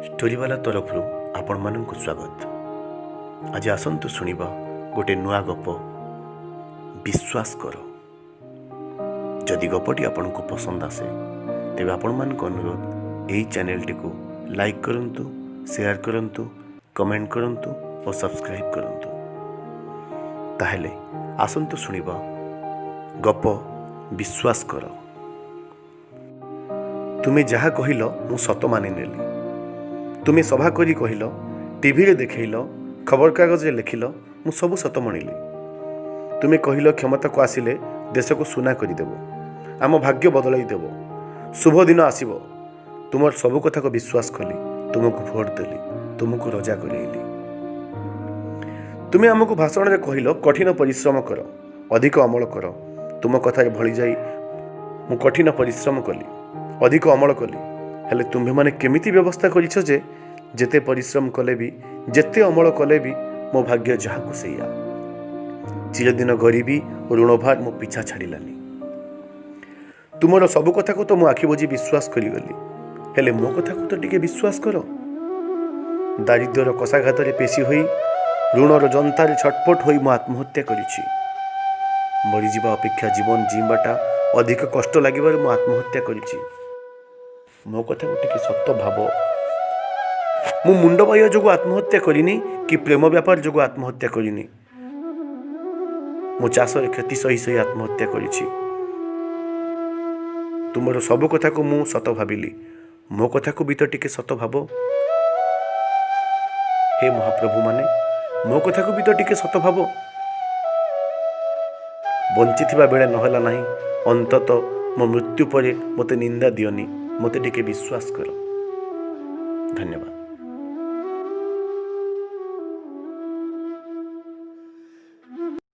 ଷ୍ଟୋରୀବାଲା ତରଫରୁ ଆପଣମାନଙ୍କୁ ସ୍ୱାଗତ। ଆଜି ଆସନ୍ତୁ ଶୁଣିବା ଗୋଟେ ନୂଆ ଗପ, ବିଶ୍ୱାସ କର। ଯଦି ଗପଟି ଆପଣଙ୍କୁ ପସନ୍ଦ ଆସେ ତେବେ ଆପଣମାନଙ୍କ ଅନୁରୋଧ ଏହି ଚ୍ୟାନେଲଟିକୁ ଲାଇକ୍ କରନ୍ତୁ, ସେୟାର କରନ୍ତୁ, କମେଣ୍ଟ କରନ୍ତୁ ଓ ସବସ୍କ୍ରାଇବ୍ କରନ୍ତୁ। ତାହେଲେ ଆସନ୍ତୁ ଶୁଣିବା ଗପ, ବିଶ୍ୱାସ କର। ତୁମେ ଯାହା କହିଲ ମୁଁ ସତ ମାନିନେଲି। ତୁମେ ସଭା କରି କହିଲ, ଟିଭିରେ ଦେଖାଇଲ, ଖବରକାଗଜରେ ଲେଖିଲ, ମୁଁ ସବୁ ସତ ମଣିଲି। ତୁମେ କହିଲ କ୍ଷମତାକୁ ଆସିଲେ ଦେଶକୁ ସୁନା କରିଦେବ, ଆମ ଭାଗ୍ୟ ବଦଳାଇ ଦେବ, ଶୁଭ ଦିନ ଆସିବ। ତୁମର ସବୁ କଥାକୁ ବିଶ୍ୱାସ କଲି, ତୁମକୁ ଭୋଟ ଦେଲି, ତୁମକୁ ରଜା କରେଇଲି। ତୁମେ ଆମକୁ ଭାଷଣରେ କହିଲ କଠିନ ପରିଶ୍ରମ କର, ଅଧିକ ଅମଳ କର। ତୁମ କଥାରେ ଭଳି ଯାଇ ମୁଁ କଠିନ ପରିଶ୍ରମ କଲି, ଅଧିକ ଅମଳ କଲି। ହେଲେ ତୁମ୍ଭେମାନେ କେମିତି ବ୍ୟବସ୍ଥା କରିଛ ଯେ ଯେତେ ପରିଶ୍ରମ କଲେ ବି, ଯେତେ ଅମଳ କଲେ ବି ମୋ ଭାଗ୍ୟ ଯାହାକୁ ସେଇଆ। ଚିରଦିନ ଗରିବୀ ଓ ଋଣଭାର ମୋ ପିଛା ଛାଡ଼ିଲାନି। ତୁମର ସବୁ କଥାକୁ ତ ମୁଁ ଆଖି ବୁଜି ବିଶ୍ୱାସ କରିଗଲି, ହେଲେ ମୋ କଥାକୁ ତ ଟିକେ ବିଶ୍ୱାସ କର। ଦାରିଦ୍ର୍ୟର କଷାଘାତରେ ପେଶି ହୋଇ, ଋଣର ଯନ୍ତାରେ ଛଟପଟ ହୋଇ ମୁଁ ଆତ୍ମହତ୍ୟା କରିଛି। ମରିଯିବା ଅପେକ୍ଷା ଜୀବନ ଜିଇଁବାଟା ଅଧିକ କଷ୍ଟ ଲାଗିବାରୁ ମୁଁ ଆତ୍ମହତ୍ୟା କରିଛି। ମୋ କଥାକୁ ଟିକେ ସତ ଭାବ। ମୁଁ ମୁଣ୍ଡ ବାୟା ଯୋଗୁଁ ଆତ୍ମହତ୍ୟା କରିନି କି ପ୍ରେମ ବ୍ୟାପାର ଯୋଗୁଁ ଆତ୍ମହତ୍ୟା କରିନି। ମୁଁ ଚାଷରେ କ୍ଷତି ସହି ସହି ଆତ୍ମହତ୍ୟା କରିଛି। ତୁମର ସବୁ କଥାକୁ ମୁଁ ସତ ଭାବିଲି, ମୋ କଥାକୁ ବି ତ ଟିକେ ସତ ଭାବ। ହେ ମହାପ୍ରଭୁ ମାନେ, ମୋ କଥାକୁ ବି ତ ଟିକେ ସତ ଭାବ। ବଞ୍ଚିଥିବା ବେଳେ ନହେଲା ନାହିଁ, ଅନ୍ତତଃ ମୋ ମୃତ୍ୟୁ ପରେ ମୋତେ ନିନ୍ଦା ଦିଅନି, ମୋତେ ଟିକେ ବିଶ୍ୱାସ କର। ଧନ୍ୟବାଦ।